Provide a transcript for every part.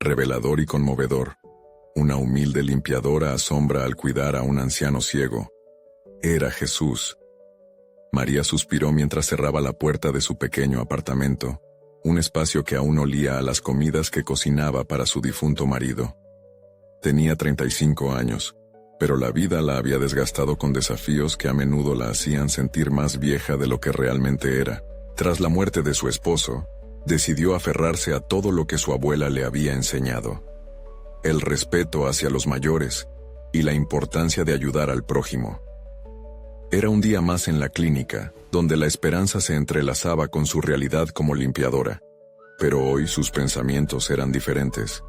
revelador y conmovedor. Una humilde limpiadora asombra al cuidar a un anciano ciego. Era Jesús. María suspiró mientras cerraba la puerta de su pequeño apartamento, un espacio que aún olía a las comidas que cocinaba para su difunto marido. Tenía 35 años, pero la vida la había desgastado con desafíos que a menudo la hacían sentir más vieja de lo que realmente era. Tras la muerte de su esposo, decidió aferrarse a todo lo que su abuela le había enseñado: el respeto hacia los mayores y la importancia de ayudar al prójimo. Era un día más en la clínica, donde la esperanza se entrelazaba con su realidad como limpiadora. Pero hoy sus pensamientos eran diferentes.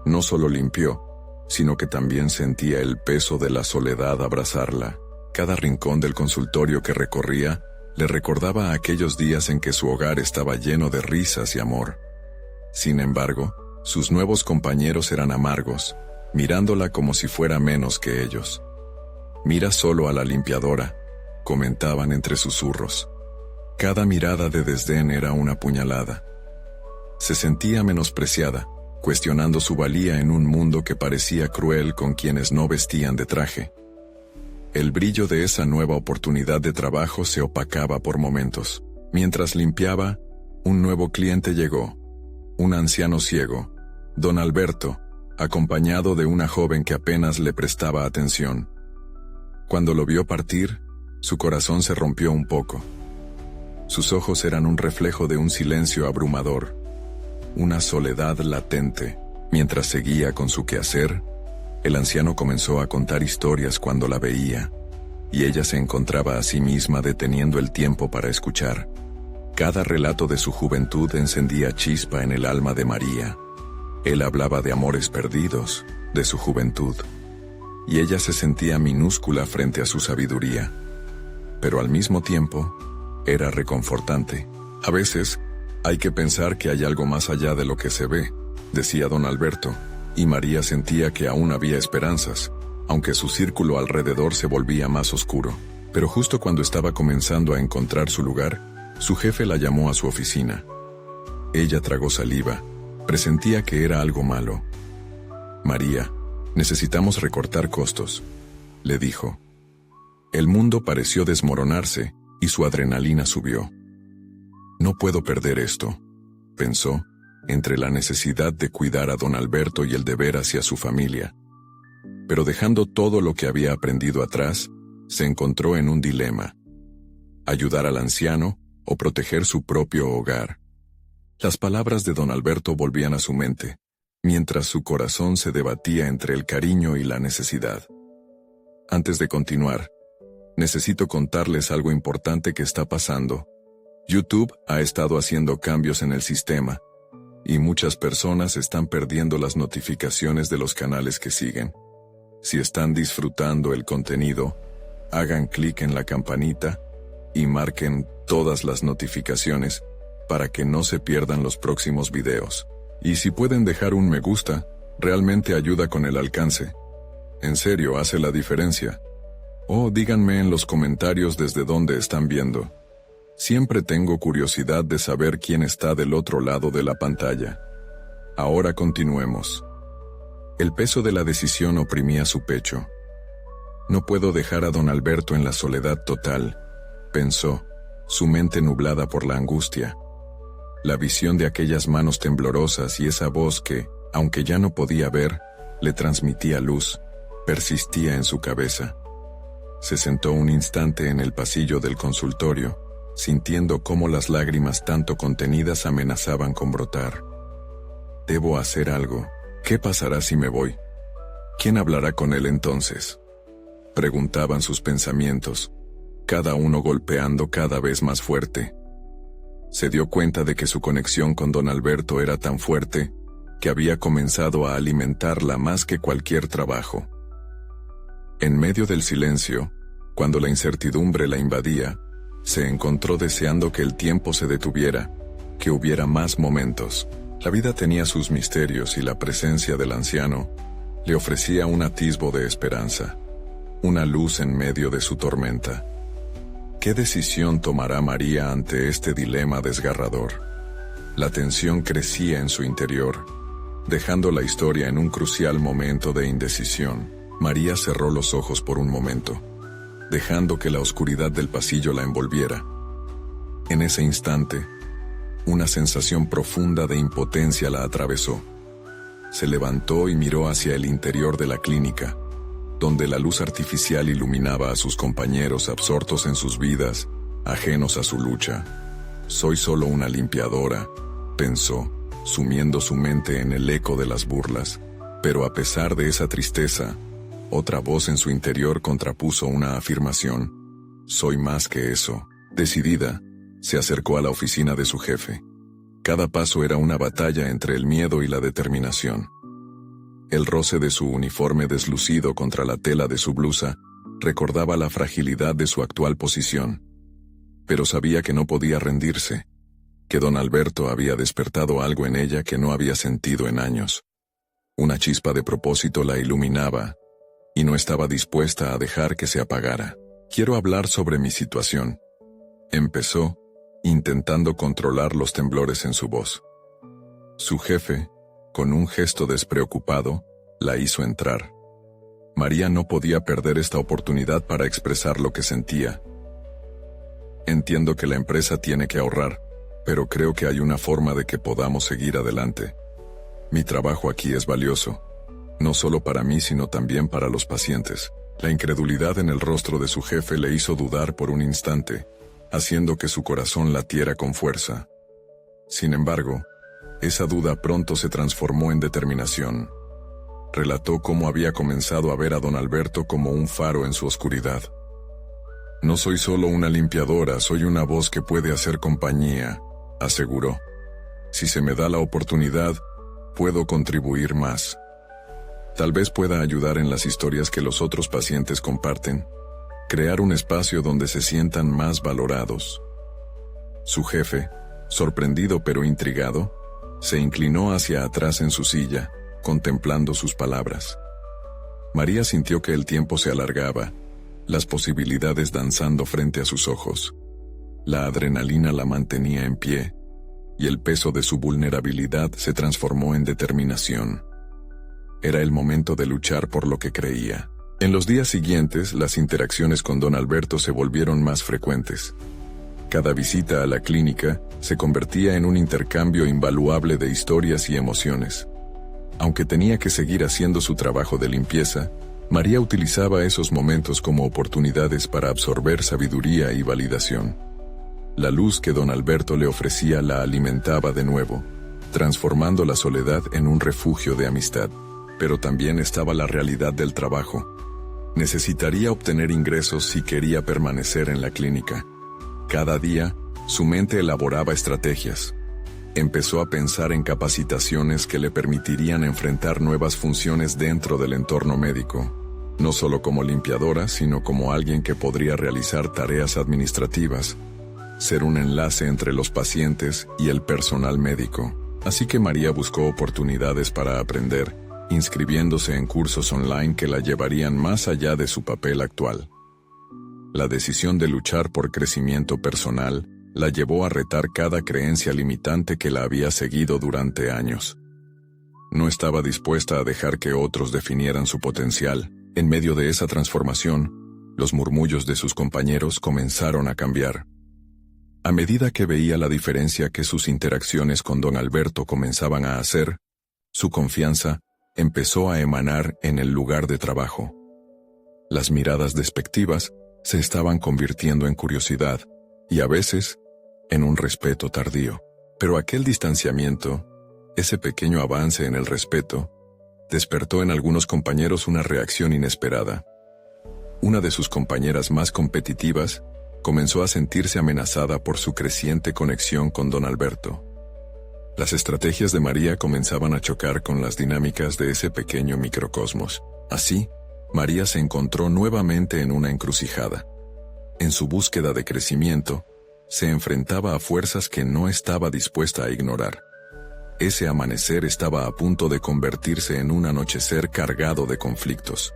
No solo limpió, sino que también sentía el peso de la soledad abrazarla. Cada rincón del consultorio que recorría le recordaba aquellos días en que su hogar estaba lleno de risas y amor. Sin embargo, sus nuevos compañeros eran amargos, mirándola como si fuera menos que ellos. «Mira solo a la limpiadora», comentaban entre susurros. Cada mirada de desdén era una puñalada. Se sentía menospreciada, cuestionando su valía en un mundo que parecía cruel con quienes no vestían de traje. El brillo de esa nueva oportunidad de trabajo se opacaba por momentos. Mientras limpiaba, un nuevo cliente llegó, un anciano ciego, don Alberto, acompañado de una joven que apenas le prestaba atención. Cuando lo vio partir, su corazón se rompió un poco. Sus ojos eran un reflejo de un silencio abrumador, una soledad latente. Mientras seguía con su quehacer, el anciano comenzó a contar historias cuando la veía, y ella se encontraba a sí misma deteniendo el tiempo para escuchar. Cada relato de su juventud encendía chispa en el alma de María. Él hablaba de amores perdidos, de su juventud, y ella se sentía minúscula frente a su sabiduría. Pero al mismo tiempo, era reconfortante. A veces, hay que pensar que hay algo más allá de lo que se ve, decía don Alberto, y María sentía que aún había esperanzas, aunque su círculo alrededor se volvía más oscuro. Pero justo cuando estaba comenzando a encontrar su lugar, su jefe la llamó a su oficina. Ella tragó saliva, presentía que era algo malo. «María, necesitamos recortar costos», le dijo. El mundo pareció desmoronarse y su adrenalina subió. «No puedo perder esto», pensó, entre la necesidad de cuidar a don Alberto y el deber hacia su familia. Pero dejando todo lo que había aprendido atrás, se encontró en un dilema: ayudar al anciano o proteger su propio hogar. Las palabras de don Alberto volvían a su mente, mientras su corazón se debatía entre el cariño y la necesidad. Antes de continuar, necesito contarles algo importante que está pasando. YouTube ha estado haciendo cambios en el sistema, y muchas personas están perdiendo las notificaciones de los canales que siguen. Si están disfrutando el contenido, hagan clic en la campanita y marquen todas las notificaciones para que no se pierdan los próximos videos. Y si pueden dejar un me gusta, realmente ayuda con el alcance. En serio, hace la diferencia. O díganme en los comentarios desde dónde están viendo. Siempre tengo curiosidad de saber quién está del otro lado de la pantalla. Ahora continuemos. El peso de la decisión oprimía su pecho. «No puedo dejar a don Alberto en la soledad total», pensó, su mente nublada por la angustia. La visión de aquellas manos temblorosas y esa voz que, aunque ya no podía ver, le transmitía luz, persistía en su cabeza. Se sentó un instante en el pasillo del consultorio, sintiendo cómo las lágrimas tanto contenidas amenazaban con brotar. «Debo hacer algo. ¿Qué pasará si me voy? ¿Quién hablará con él entonces?», preguntaban sus pensamientos, cada uno golpeando cada vez más fuerte. Se dio cuenta de que su conexión con don Alberto era tan fuerte que había comenzado a alimentarla más que cualquier trabajo. En medio del silencio, cuando la incertidumbre la invadía, se encontró deseando que el tiempo se detuviera, que hubiera más momentos. La vida tenía sus misterios y la presencia del anciano le ofrecía un atisbo de esperanza, una luz en medio de su tormenta. ¿Qué decisión tomará María ante este dilema desgarrador? La tensión crecía en su interior. dejando la historia en un crucial momento de indecisión. María cerró los ojos por un momento, dejando que la oscuridad del pasillo la envolviera. En ese instante, una sensación profunda de impotencia la atravesó. Se levantó y miró hacia el interior de la clínica, donde la luz artificial iluminaba a sus compañeros absortos en sus vidas, ajenos a su lucha. «Soy solo una limpiadora», pensó, sumiendo su mente en el eco de las burlas. Pero a pesar de esa tristeza, otra voz en su interior contrapuso una afirmación. «Soy más que eso». Decidida, se acercó a la oficina de su jefe. Cada paso era una batalla entre el miedo y la determinación. El roce de su uniforme deslucido contra la tela de su blusa recordaba la fragilidad de su actual posición. Pero sabía que no podía rendirse, que don Alberto había despertado algo en ella que no había sentido en años. Una chispa de propósito la iluminaba, y no estaba dispuesta a dejar que se apagara. «Quiero hablar sobre mi situación», empezó, intentando controlar los temblores en su voz. Su jefe, con un gesto despreocupado, la hizo entrar. María no podía perder esta oportunidad para expresar lo que sentía. «Entiendo que la empresa tiene que ahorrar, pero creo que hay una forma de que podamos seguir adelante. Mi trabajo aquí es valioso, no solo para mí sino también para los pacientes». La incredulidad en el rostro de su jefe le hizo dudar por un instante, haciendo que su corazón latiera con fuerza. Sin embargo, esa duda pronto se transformó en determinación. Relató cómo había comenzado a ver a don Alberto como un faro en su oscuridad. «No soy solo una limpiadora, soy una voz que puede hacer compañía», aseguró. «Si se me da la oportunidad, puedo contribuir más. Tal vez pueda ayudar en las historias que los otros pacientes comparten, crear un espacio donde se sientan más valorados». Su jefe, sorprendido pero intrigado, se inclinó hacia atrás en su silla, contemplando sus palabras. María sintió que el tiempo se alargaba, las posibilidades danzando frente a sus ojos. La adrenalina la mantenía en pie, y el peso de su vulnerabilidad se transformó en determinación. Era el momento de luchar por lo que creía. En los días siguientes, las interacciones con don Alberto se volvieron más frecuentes. Cada visita a la clínica se convertía en un intercambio invaluable de historias y emociones. Aunque tenía que seguir haciendo su trabajo de limpieza, María utilizaba esos momentos como oportunidades para absorber sabiduría y validación. La luz que don Alberto le ofrecía la alimentaba de nuevo, transformando la soledad en un refugio de amistad. Pero también estaba la realidad del trabajo. Necesitaría obtener ingresos si quería permanecer en la clínica. Cada día, su mente elaboraba estrategias. Empezó a pensar en capacitaciones que le permitirían enfrentar nuevas funciones dentro del entorno médico, no solo como limpiadora, sino como alguien que podría realizar tareas administrativas, ser un enlace entre los pacientes y el personal médico. Así que María buscó oportunidades para aprender, inscribiéndose en cursos online que la llevarían más allá de su papel actual. La decisión de luchar por crecimiento personal la llevó a retar cada creencia limitante que la había seguido durante años. No estaba dispuesta a dejar que otros definieran su potencial. En medio de esa transformación, los murmullos de sus compañeros comenzaron a cambiar. A medida que veía la diferencia que sus interacciones con don Alberto comenzaban a hacer, su confianza empezó a emanar en el lugar de trabajo. Las miradas despectivas se estaban convirtiendo en curiosidad, y a veces, en un respeto tardío. Pero aquel distanciamiento, ese pequeño avance en el respeto, despertó en algunos compañeros una reacción inesperada. Una de sus compañeras más competitivas comenzó a sentirse amenazada por su creciente conexión con don Alberto. Las estrategias de María comenzaban a chocar con las dinámicas de ese pequeño microcosmos. Así, María se encontró nuevamente en una encrucijada. En su búsqueda de crecimiento, se enfrentaba a fuerzas que no estaba dispuesta a ignorar. Ese amanecer estaba a punto de convertirse en un anochecer cargado de conflictos.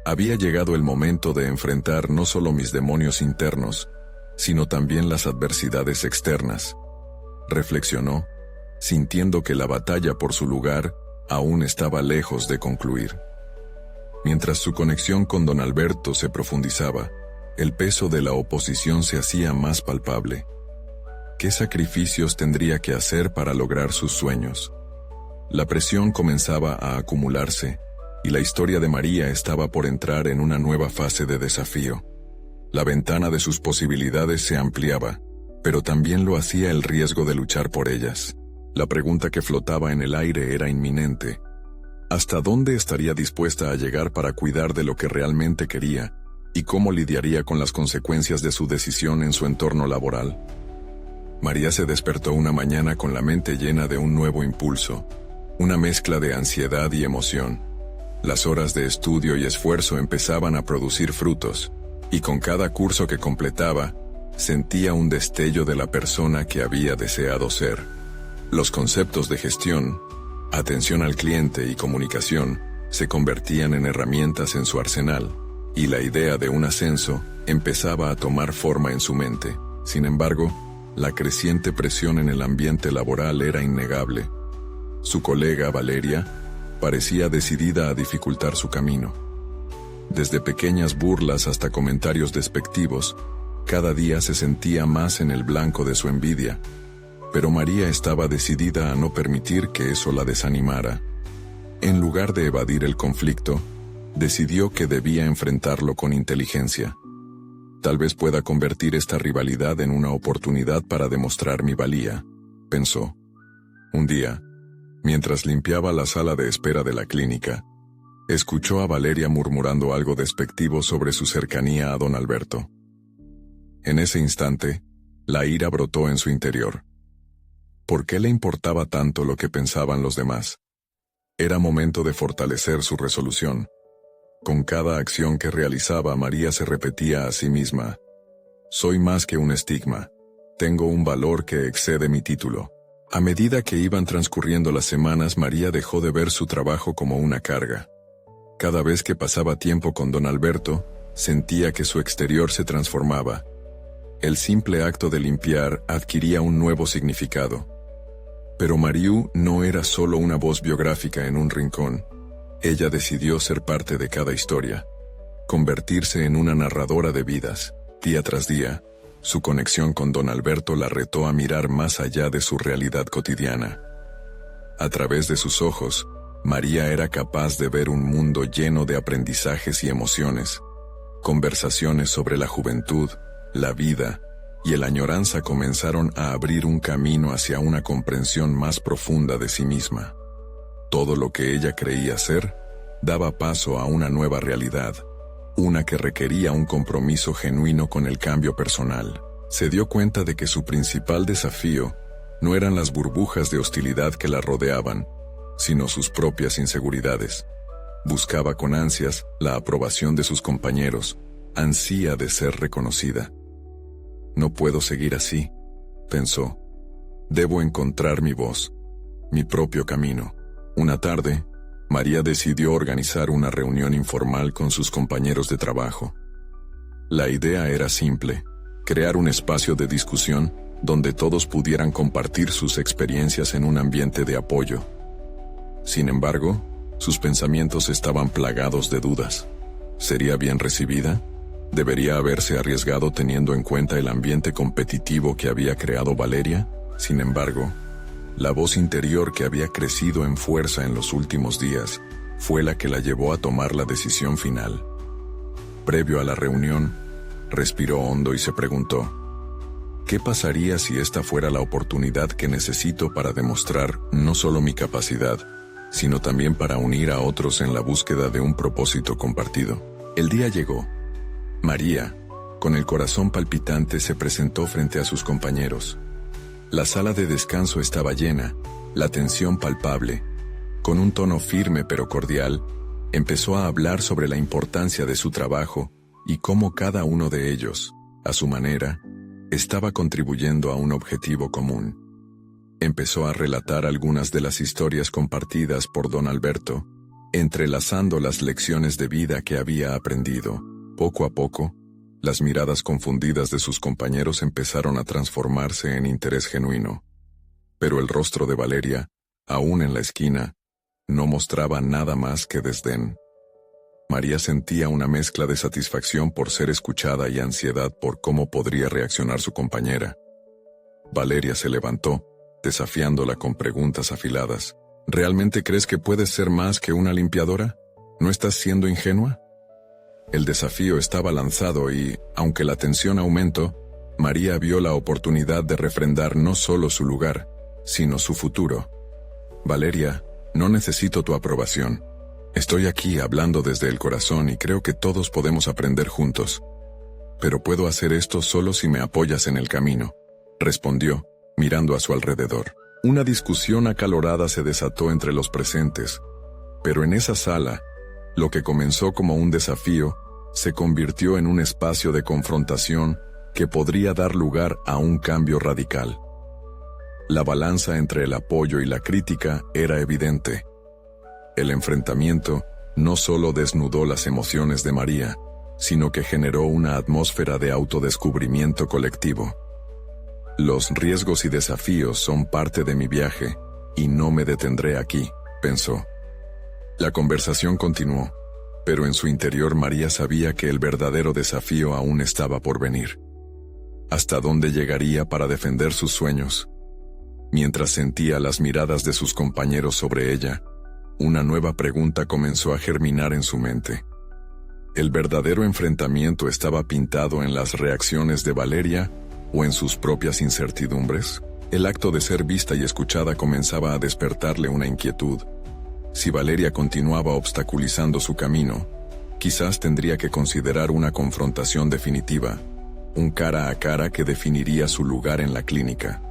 Había llegado el momento de enfrentar no solo mis demonios internos, sino también las adversidades externas. Reflexionó, sintiendo que la batalla por su lugar aún estaba lejos de concluir. Mientras su conexión con don Alberto se profundizaba, el peso de la oposición se hacía más palpable. ¿Qué sacrificios tendría que hacer para lograr sus sueños? La presión comenzaba a acumularse, y la historia de María estaba por entrar en una nueva fase de desafío. La ventana de sus posibilidades se ampliaba, pero también lo hacía el riesgo de luchar por ellas. La pregunta que flotaba en el aire era inminente. ¿Hasta dónde estaría dispuesta a llegar para cuidar de lo que realmente quería, y cómo lidiaría con las consecuencias de su decisión en su entorno laboral? María se despertó una mañana con la mente llena de un nuevo impulso, una mezcla de ansiedad y emoción. Las horas de estudio y esfuerzo empezaban a producir frutos, y con cada curso que completaba, sentía un destello de la persona que había deseado ser. Los conceptos de gestión, atención al cliente y comunicación se convertían en herramientas en su arsenal, y la idea de un ascenso empezaba a tomar forma en su mente. Sin embargo, la creciente presión en el ambiente laboral era innegable. Su colega, Valeria, parecía decidida a dificultar su camino. Desde pequeñas burlas hasta comentarios despectivos, cada día se sentía más en el blanco de su envidia, pero María estaba decidida a no permitir que eso la desanimara. En lugar de evadir el conflicto, decidió que debía enfrentarlo con inteligencia. Tal vez pueda convertir esta rivalidad en una oportunidad para demostrar mi valía, pensó. Un día, mientras limpiaba la sala de espera de la clínica, escuchó a Valeria murmurando algo despectivo sobre su cercanía a don Alberto. En ese instante, la ira brotó en su interior. ¿Por qué le importaba tanto lo que pensaban los demás? Era momento de fortalecer su resolución. Con cada acción que realizaba, María se repetía a sí misma: soy más que un estigma. Tengo un valor que excede mi título. A medida que iban transcurriendo las semanas, María dejó de ver su trabajo como una carga. Cada vez que pasaba tiempo con don Alberto, sentía que su exterior se transformaba. El simple acto de limpiar adquiría un nuevo significado. Pero Mariú no era solo una voz biográfica en un rincón. Ella decidió ser parte de cada historia, convertirse en una narradora de vidas. Día tras día, su conexión con don Alberto la retó a mirar más allá de su realidad cotidiana. A través de sus ojos, María era capaz de ver un mundo lleno de aprendizajes y emociones. Conversaciones sobre la juventud, la vida y la añoranza comenzaron a abrir un camino hacia una comprensión más profunda de sí misma. Todo lo que ella creía ser daba paso a una nueva realidad, una que requería un compromiso genuino con el cambio personal. Se dio cuenta de que su principal desafío no eran las burbujas de hostilidad que la rodeaban, sino sus propias inseguridades. Buscaba con ansias la aprobación de sus compañeros, ansía de ser reconocida. No puedo seguir así, pensó. Debo encontrar mi voz, mi propio camino. Una tarde, María decidió organizar una reunión informal con sus compañeros de trabajo. La idea era simple: crear un espacio de discusión donde todos pudieran compartir sus experiencias en un ambiente de apoyo. Sin embargo, sus pensamientos estaban plagados de dudas. ¿Sería bien recibida? ¿Debería haberse arriesgado teniendo en cuenta el ambiente competitivo que había creado Valeria? Sin embargo, la voz interior que había crecido en fuerza en los últimos días fue la que la llevó a tomar la decisión final. Previo a la reunión, respiró hondo y se preguntó: ¿qué pasaría si esta fuera la oportunidad que necesito para demostrar no solo mi capacidad, sino también para unir a otros en la búsqueda de un propósito compartido? El día llegó. María, con el corazón palpitante, se presentó frente a sus compañeros. La sala de descanso estaba llena, la tensión palpable. Con un tono firme pero cordial, empezó a hablar sobre la importancia de su trabajo y cómo cada uno de ellos, a su manera, estaba contribuyendo a un objetivo común. Empezó a relatar algunas de las historias compartidas por don Alberto, entrelazando las lecciones de vida que había aprendido. Poco a poco, las miradas confundidas de sus compañeros empezaron a transformarse en interés genuino. Pero el rostro de Valeria, aún en la esquina, no mostraba nada más que desdén. María sentía una mezcla de satisfacción por ser escuchada y ansiedad por cómo podría reaccionar su compañera. Valeria se levantó, desafiándola con preguntas afiladas. ¿Realmente crees que puedes ser más que una limpiadora? ¿No estás siendo ingenua? El desafío estaba lanzado y, aunque la tensión aumentó, María vio la oportunidad de refrendar no solo su lugar, sino su futuro. Valeria, no necesito tu aprobación. Estoy aquí hablando desde el corazón y creo que todos podemos aprender juntos. Pero puedo hacer esto solo si me apoyas en el camino, respondió, mirando a su alrededor. Una discusión acalorada se desató entre los presentes, pero en esa sala, lo que comenzó como un desafío, se convirtió en un espacio de confrontación que podría dar lugar a un cambio radical. La balanza entre el apoyo y la crítica era evidente. El enfrentamiento no solo desnudó las emociones de María, sino que generó una atmósfera de autodescubrimiento colectivo. Los riesgos y desafíos son parte de mi viaje, y no me detendré aquí, pensó. La conversación continuó, pero en su interior María sabía que el verdadero desafío aún estaba por venir. ¿Hasta dónde llegaría para defender sus sueños? Mientras sentía las miradas de sus compañeros sobre ella, una nueva pregunta comenzó a germinar en su mente. ¿El verdadero enfrentamiento estaba pintado en las reacciones de Valeria o en sus propias incertidumbres? El acto de ser vista y escuchada comenzaba a despertarle una inquietud. Si Valeria continuaba obstaculizando su camino, quizás tendría que considerar una confrontación definitiva, un cara a cara que definiría su lugar en la clínica.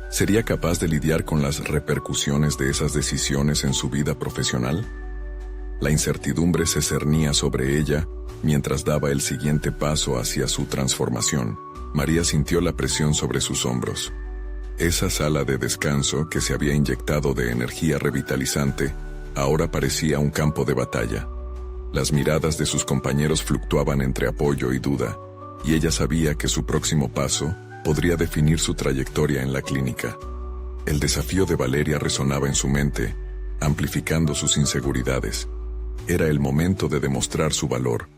¿Sería capaz de lidiar con las repercusiones de esas decisiones en su vida profesional? La incertidumbre se cernía sobre ella mientras daba el siguiente paso hacia su transformación. María sintió la presión sobre sus hombros. Esa sala de descanso que se había inyectado de energía revitalizante ahora parecía un campo de batalla. Las miradas de sus compañeros fluctuaban entre apoyo y duda, y ella sabía que su próximo paso podría definir su trayectoria en la clínica. El desafío de Valeria resonaba en su mente, amplificando sus inseguridades. Era el momento de demostrar su valor,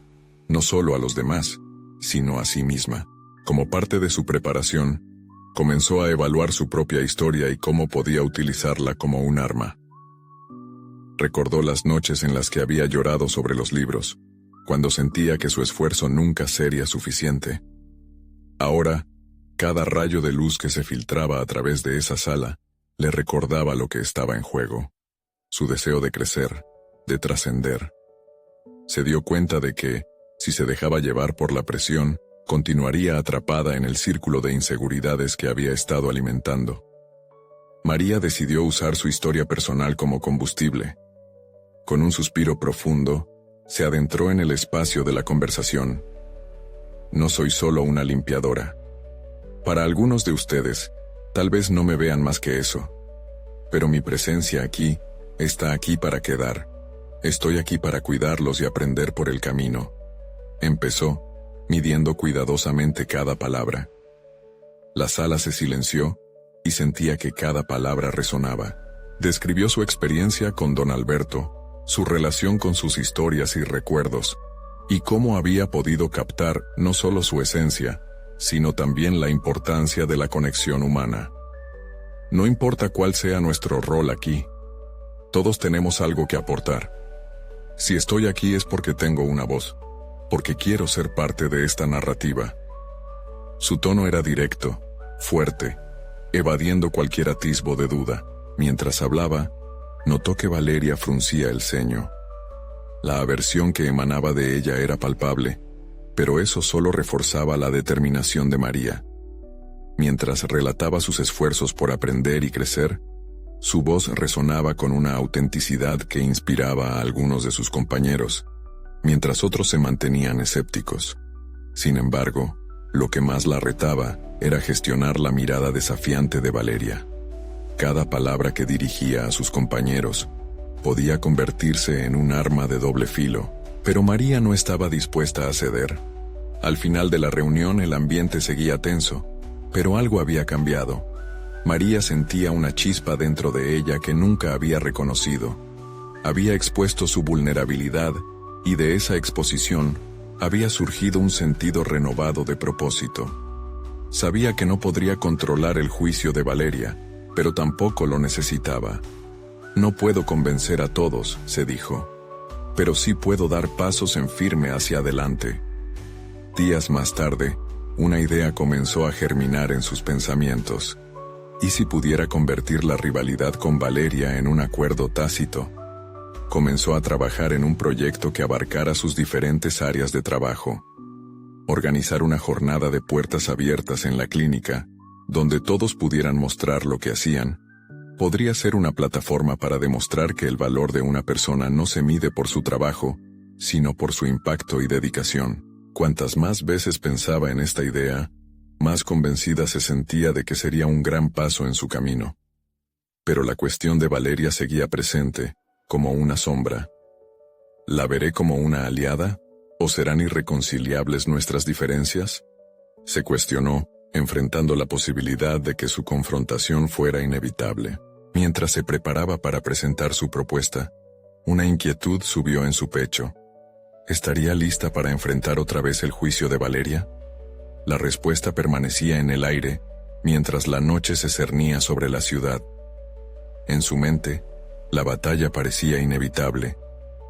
no solo a los demás, sino a sí misma. Como parte de su preparación, comenzó a evaluar su propia historia y cómo podía utilizarla como un arma. Recordó las noches en las que había llorado sobre los libros, cuando sentía que su esfuerzo nunca sería suficiente. Ahora, cada rayo de luz que se filtraba a través de esa sala le recordaba lo que estaba en juego, su deseo de crecer, de trascender. Se dio cuenta de que, si se dejaba llevar por la presión, continuaría atrapada en el círculo de inseguridades que había estado alimentando. María decidió usar su historia personal como combustible. Con un suspiro profundo, se adentró en el espacio de la conversación. No soy solo una limpiadora. Para algunos de ustedes, tal vez no me vean más que eso. Pero mi presencia aquí, está aquí para quedar. Estoy aquí para cuidarlos y aprender por el camino. Empezó, midiendo cuidadosamente cada palabra. La sala se silenció, y sentía que cada palabra resonaba. Describió su experiencia con don Alberto, su relación con sus historias y recuerdos, y cómo había podido captar no solo su esencia, sino también la importancia de la conexión humana. No importa cuál sea nuestro rol aquí, todos tenemos algo que aportar. Si estoy aquí es porque tengo una voz, porque quiero ser parte de esta narrativa. Su tono era directo, fuerte, evadiendo cualquier atisbo de duda. Mientras hablaba, notó que Valeria fruncía el ceño. La aversión que emanaba de ella era palpable, pero eso solo reforzaba la determinación de María. Mientras relataba sus esfuerzos por aprender y crecer, su voz resonaba con una autenticidad que inspiraba a algunos de sus compañeros, mientras otros se mantenían escépticos. Sin embargo, lo que más la retaba era gestionar la mirada desafiante de Valeria. Cada palabra que dirigía a sus compañeros podía convertirse en un arma de doble filo, pero María no estaba dispuesta a ceder. Al final de la reunión el ambiente seguía tenso, pero algo había cambiado. María sentía una chispa dentro de ella que nunca había reconocido, Había expuesto su vulnerabilidad, y de esa exposición había surgido un sentido renovado de propósito. Sabía que no podría controlar el juicio de Valeria, pero tampoco lo necesitaba. No puedo convencer a todos, se dijo, pero sí puedo dar pasos en firme hacia adelante. Días más tarde, una idea comenzó a germinar en sus pensamientos. ¿Y si pudiera convertir la rivalidad con Valeria en un acuerdo tácito? Comenzó a trabajar en un proyecto que abarcara sus diferentes áreas de trabajo. Organizar una jornada de puertas abiertas en la clínica, donde todos pudieran mostrar lo que hacían, podría ser una plataforma para demostrar que el valor de una persona no se mide por su trabajo, sino por su impacto y dedicación. Cuantas más veces pensaba en esta idea, más convencida se sentía de que sería un gran paso en su camino. Pero la cuestión de Valeria seguía presente, como una sombra. ¿La veré como una aliada? ¿O serán irreconciliables nuestras diferencias? Se cuestionó, enfrentando la posibilidad de que su confrontación fuera inevitable. Mientras se preparaba para presentar su propuesta, una inquietud subió en su pecho. ¿Estaría lista para enfrentar otra vez el juicio de Valeria? La respuesta permanecía en el aire, mientras la noche se cernía sobre la ciudad. En su mente, la batalla parecía inevitable,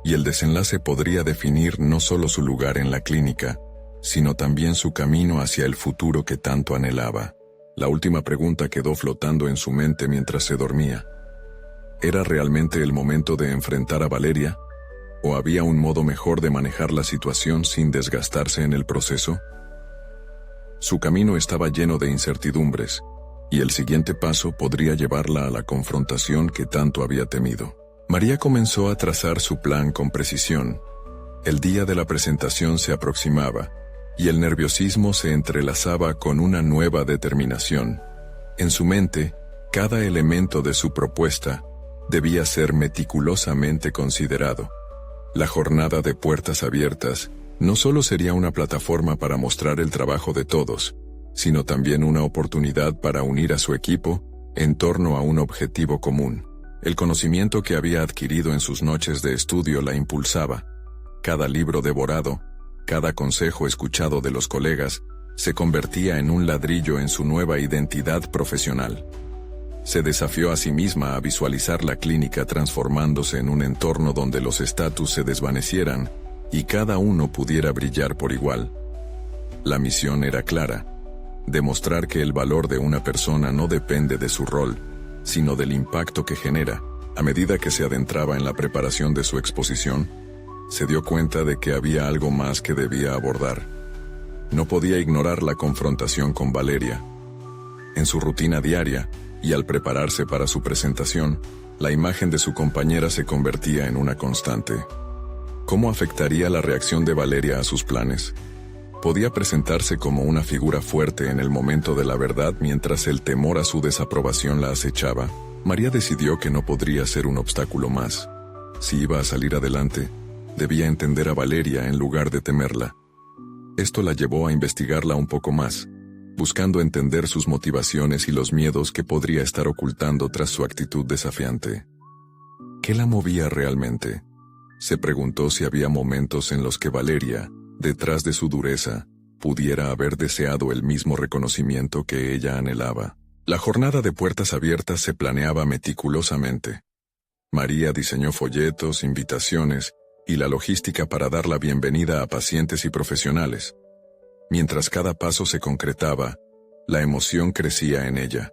y el desenlace podría definir no solo su lugar en la clínica, sino también su camino hacia el futuro que tanto anhelaba. La última pregunta quedó flotando en su mente mientras se dormía. ¿Era realmente el momento de enfrentar a Valeria? ¿O había un modo mejor de manejar la situación sin desgastarse en el proceso? Su camino estaba lleno de incertidumbres, y el siguiente paso podría llevarla a la confrontación que tanto había temido. María comenzó a trazar su plan con precisión. El día de la presentación se aproximaba, y el nerviosismo se entrelazaba con una nueva determinación. En su mente, cada elemento de su propuesta debía ser meticulosamente considerado. La jornada de puertas abiertas no solo sería una plataforma para mostrar el trabajo de todos, sino también una oportunidad para unir a su equipo en torno a un objetivo común. El conocimiento que había adquirido en sus noches de estudio la impulsaba. Cada libro devorado, cada consejo escuchado de los colegas, se convertía en un ladrillo en su nueva identidad profesional. Se desafió a sí misma a visualizar la clínica transformándose en un entorno donde los estatus se desvanecieran y cada uno pudiera brillar por igual. La misión era clara: demostrar que el valor de una persona no depende de su rol, sino del impacto que genera. A medida que se adentraba en la preparación de su exposición, se dio cuenta de que había algo más que debía abordar. No podía ignorar la confrontación con Valeria. En su rutina diaria, y al prepararse para su presentación, la imagen de su compañera se convertía en una constante. ¿Cómo afectaría la reacción de Valeria a sus planes? Podía presentarse como una figura fuerte en el momento de la verdad mientras el temor a su desaprobación la acechaba. María decidió que no podría ser un obstáculo más. Si iba a salir adelante, debía entender a Valeria en lugar de temerla. Esto la llevó a investigarla un poco más, buscando entender sus motivaciones y los miedos que podría estar ocultando tras su actitud desafiante. ¿Qué la movía realmente? Se preguntó si había momentos en los que Valeria, detrás de su dureza, pudiera haber deseado el mismo reconocimiento que ella anhelaba. La jornada de puertas abiertas se planeaba meticulosamente. María diseñó folletos, invitaciones y la logística para dar la bienvenida a pacientes y profesionales. Mientras cada paso se concretaba, la emoción crecía en ella.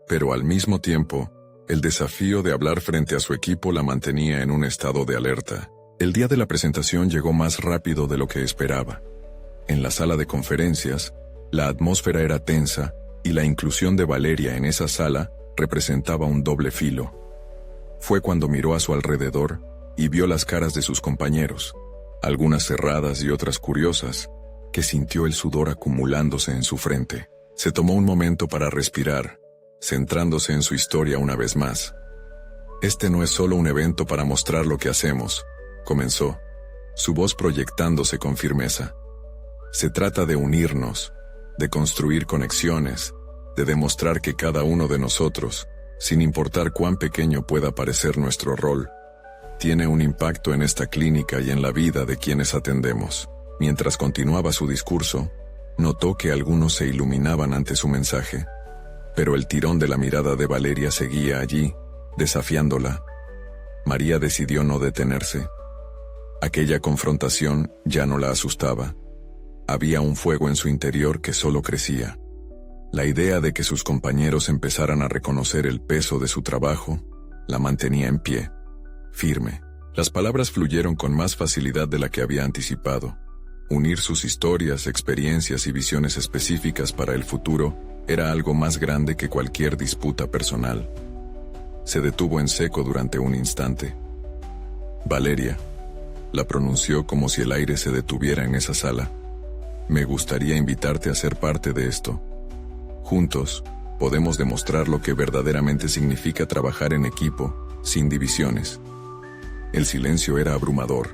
Pero al mismo tiempo, el desafío de hablar frente a su equipo la mantenía en un estado de alerta. El día de la presentación llegó más rápido de lo que esperaba. En la sala de conferencias, la atmósfera era tensa, y la inclusión de Valeria en esa sala representaba un doble filo. Fue cuando miró a su alrededor y vio las caras de sus compañeros, algunas cerradas y otras curiosas, que sintió el sudor acumulándose en su frente. Se tomó un momento para respirar, centrándose en su historia una vez más. Este no es solo un evento para mostrar lo que hacemos, comenzó, su voz proyectándose con firmeza. Se trata de unirnos, de construir conexiones, de demostrar que cada uno de nosotros, sin importar cuán pequeño pueda parecer nuestro rol, tiene un impacto en esta clínica y en la vida de quienes atendemos. Mientras continuaba su discurso, notó que algunos se iluminaban ante su mensaje, pero el tirón de la mirada de Valeria seguía allí, desafiándola. María decidió no detenerse. Aquella confrontación ya no la asustaba. Había un fuego en su interior que solo crecía. La idea de que sus compañeros empezaran a reconocer el peso de su trabajo la mantenía en pie, firme. Las palabras fluyeron con más facilidad de la que había anticipado. Unir sus historias, experiencias y visiones específicas para el futuro era algo más grande que cualquier disputa personal. Se detuvo en seco durante un instante. Valeria, la pronunció como si el aire se detuviera en esa sala. Me gustaría invitarte a ser parte de esto. Juntos, podemos demostrar lo que verdaderamente significa trabajar en equipo, sin divisiones. El silencio era abrumador.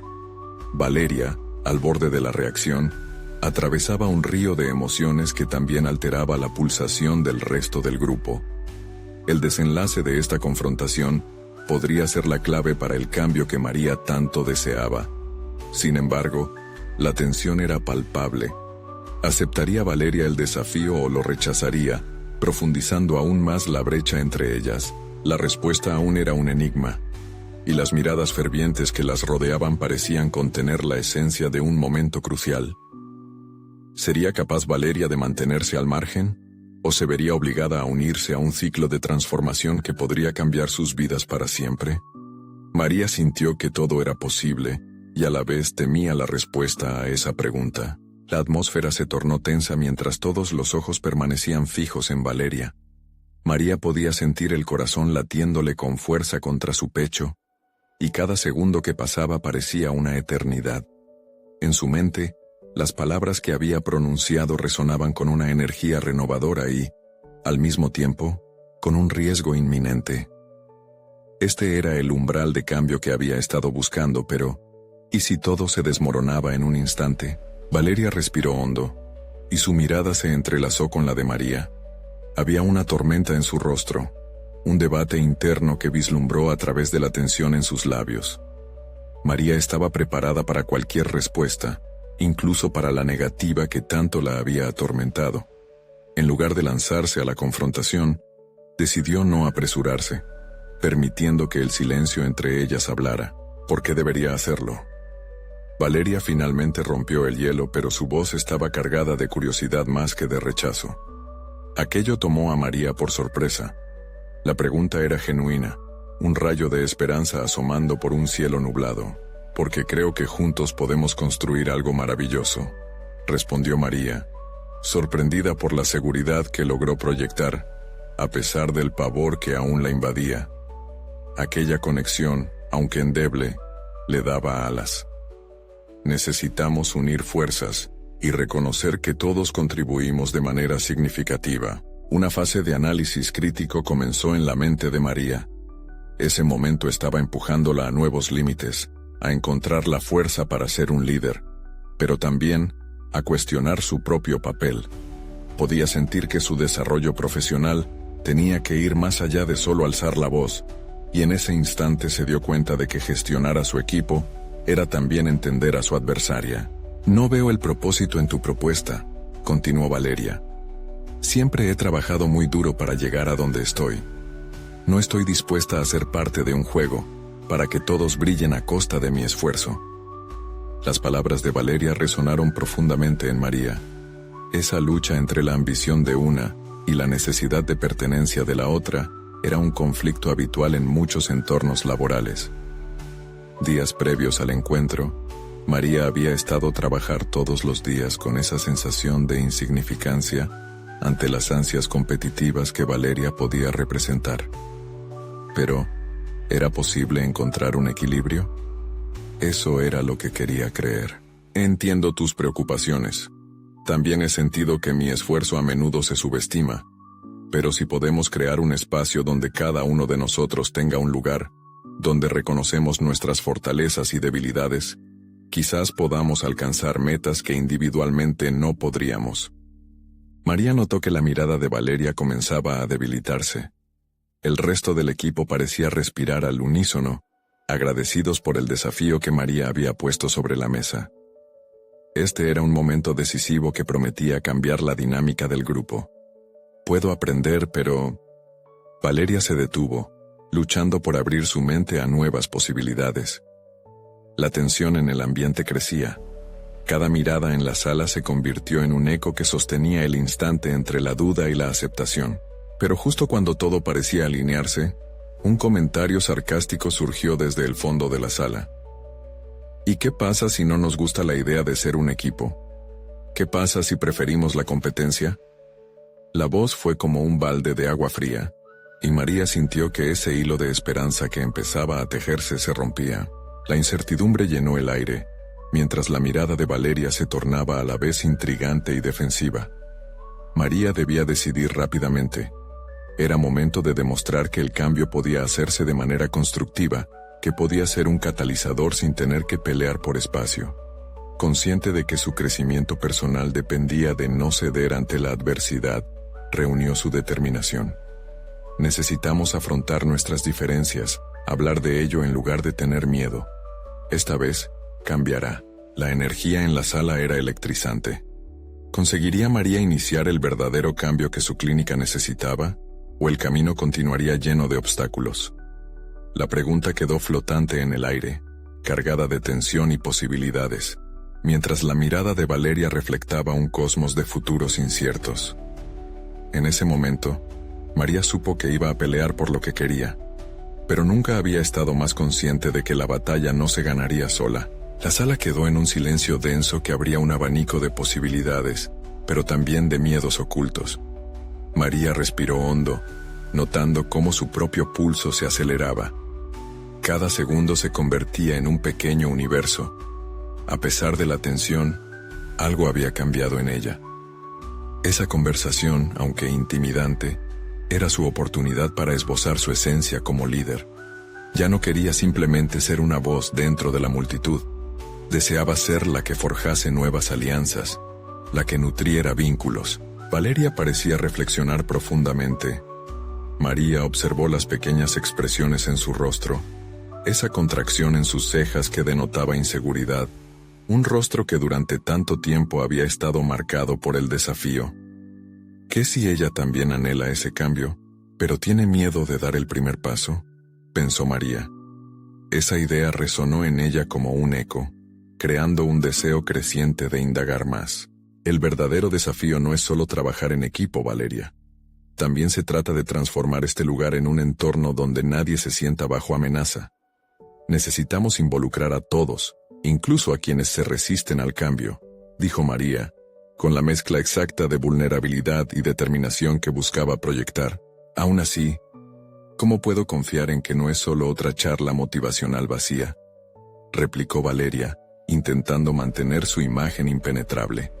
Valeria, al borde de la reacción, atravesaba un río de emociones que también alteraba la pulsación del resto del grupo. El desenlace de esta confrontación podría ser la clave para el cambio que María tanto deseaba. Sin embargo, la tensión era palpable. ¿Aceptaría Valeria el desafío o lo rechazaría, profundizando aún más la brecha entre ellas? La respuesta aún era un enigma, y las miradas fervientes que las rodeaban parecían contener la esencia de un momento crucial. ¿Sería capaz Valeria de mantenerse al margen? ¿O se vería obligada a unirse a un ciclo de transformación que podría cambiar sus vidas para siempre? María sintió que todo era posible, y a la vez temía la respuesta a esa pregunta. La atmósfera se tornó tensa mientras todos los ojos permanecían fijos en Valeria. María podía sentir el corazón latiéndole con fuerza contra su pecho, y cada segundo que pasaba parecía una eternidad. En su mente, las palabras que había pronunciado resonaban con una energía renovadora y, al mismo tiempo, con un riesgo inminente. Este era el umbral de cambio que había estado buscando, pero ¿y si todo se desmoronaba en un instante? Valeria respiró hondo, y su mirada se entrelazó con la de María. Había una tormenta en su rostro, un debate interno que vislumbró a través de la tensión en sus labios. María estaba preparada para cualquier respuesta, incluso para la negativa que tanto la había atormentado. En lugar de lanzarse a la confrontación, decidió no apresurarse, permitiendo que el silencio entre ellas hablara. ¿Por qué debería hacerlo? Valeria finalmente rompió el hielo, pero su voz estaba cargada de curiosidad más que de rechazo. Aquello tomó a María por sorpresa. La pregunta era genuina, un rayo de esperanza asomando por un cielo nublado. Porque creo que juntos podemos construir algo maravilloso, respondió María, sorprendida por la seguridad que logró proyectar, a pesar del pavor que aún la invadía. Aquella conexión, aunque endeble, le daba alas. Necesitamos unir fuerzas y reconocer que todos contribuimos de manera significativa. Una fase de análisis crítico comenzó en la mente de María. Ese momento estaba empujándola a nuevos límites, a encontrar la fuerza para ser un líder, pero también a cuestionar su propio papel. Podía sentir que su desarrollo profesional tenía que ir más allá de solo alzar la voz, y en ese instante se dio cuenta de que gestionar a su equipo era también entender a su adversaria. No veo el propósito en tu propuesta, continuó Valeria. Siempre he trabajado muy duro para llegar a donde estoy. No estoy dispuesta a ser parte de un juego para que todos brillen a costa de mi esfuerzo. Las palabras de Valeria resonaron profundamente en María. Esa lucha entre la ambición de una y la necesidad de pertenencia de la otra era un conflicto habitual en muchos entornos laborales. Días previos al encuentro, María había estado a trabajar todos los días con esa sensación de insignificancia ante las ansias competitivas que Valeria podía representar. Pero, ¿era posible encontrar un equilibrio? Eso era lo que quería creer. Entiendo tus preocupaciones. También he sentido que mi esfuerzo a menudo se subestima. Pero si podemos crear un espacio donde cada uno de nosotros tenga un lugar, donde reconocemos nuestras fortalezas y debilidades, quizás podamos alcanzar metas que individualmente no podríamos. María notó que la mirada de Valeria comenzaba a debilitarse. El resto del equipo parecía respirar al unísono, agradecidos por el desafío que María había puesto sobre la mesa. Este era un momento decisivo que prometía cambiar la dinámica del grupo. Puedo aprender, pero... Valeria se detuvo, luchando por abrir su mente a nuevas posibilidades. La tensión en el ambiente crecía. Cada mirada en la sala se convirtió en un eco que sostenía el instante entre la duda y la aceptación. Pero justo cuando todo parecía alinearse, un comentario sarcástico surgió desde el fondo de la sala. ¿Y qué pasa si no nos gusta la idea de ser un equipo? ¿Qué pasa si preferimos la competencia? La voz fue como un balde de agua fría, y María sintió que ese hilo de esperanza que empezaba a tejerse se rompía. La incertidumbre llenó el aire, mientras la mirada de Valeria se tornaba a la vez intrigante y defensiva. María debía decidir rápidamente. Era momento de demostrar que el cambio podía hacerse de manera constructiva, que podía ser un catalizador sin tener que pelear por espacio. Consciente de que su crecimiento personal dependía de no ceder ante la adversidad, reunió su determinación. Necesitamos afrontar nuestras diferencias, hablar de ello en lugar de tener miedo. Esta vez, cambiará. La energía en la sala era electrizante. ¿Conseguiría María iniciar el verdadero cambio que su clínica necesitaba? ¿O el camino continuaría lleno de obstáculos? La pregunta quedó flotante en el aire, cargada de tensión y posibilidades, mientras la mirada de Valeria reflectaba un cosmos de futuros inciertos. En ese momento, María supo que iba a pelear por lo que quería, pero nunca había estado más consciente de que la batalla no se ganaría sola. La sala quedó en un silencio denso que abría un abanico de posibilidades, pero también de miedos ocultos. María respiró hondo, notando cómo su propio pulso se aceleraba. Cada segundo se convertía en un pequeño universo. A pesar de la tensión, algo había cambiado en ella. Esa conversación, aunque intimidante, era su oportunidad para esbozar su esencia como líder. Ya no quería simplemente ser una voz dentro de la multitud. Deseaba ser la que forjase nuevas alianzas, la que nutriera vínculos. Valeria parecía reflexionar profundamente. María observó las pequeñas expresiones en su rostro, esa contracción en sus cejas que denotaba inseguridad, un rostro que durante tanto tiempo había estado marcado por el desafío. ¿Qué si ella también anhela ese cambio, pero tiene miedo de dar el primer paso? Pensó María. Esa idea resonó en ella como un eco, creando un deseo creciente de indagar más. El verdadero desafío no es solo trabajar en equipo, Valeria. También se trata de transformar este lugar en un entorno donde nadie se sienta bajo amenaza. Necesitamos involucrar a todos, incluso a quienes se resisten al cambio, dijo María, con la mezcla exacta de vulnerabilidad y determinación que buscaba proyectar. Aún así, ¿cómo puedo confiar en que no es solo otra charla motivacional vacía?, replicó Valeria, intentando mantener su imagen impenetrable.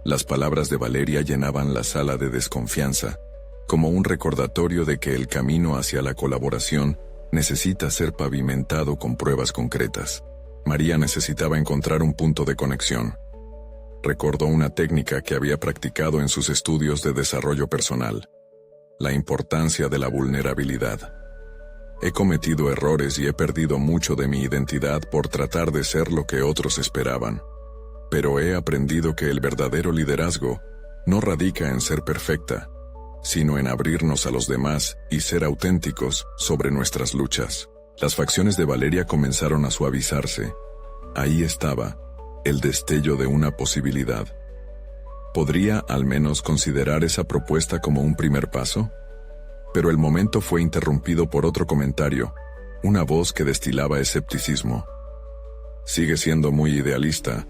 Las palabras de Valeria llenaban la sala de desconfianza, como un recordatorio de que el camino hacia la colaboración necesita ser pavimentado con pruebas concretas. María necesitaba encontrar un punto de conexión. Recordó una técnica que había practicado en sus estudios de desarrollo personal: la importancia de la vulnerabilidad. He cometido errores y he perdido mucho de mi identidad por tratar de ser lo que otros esperaban. Pero he aprendido que el verdadero liderazgo no radica en ser perfecta, sino en abrirnos a los demás y ser auténticos sobre nuestras luchas. Las facciones de Valeria comenzaron a suavizarse. Ahí estaba, el destello de una posibilidad. ¿Podría al menos considerar esa propuesta como un primer paso? Pero el momento fue interrumpido por otro comentario, una voz que destilaba escepticismo. Sigue siendo muy idealista.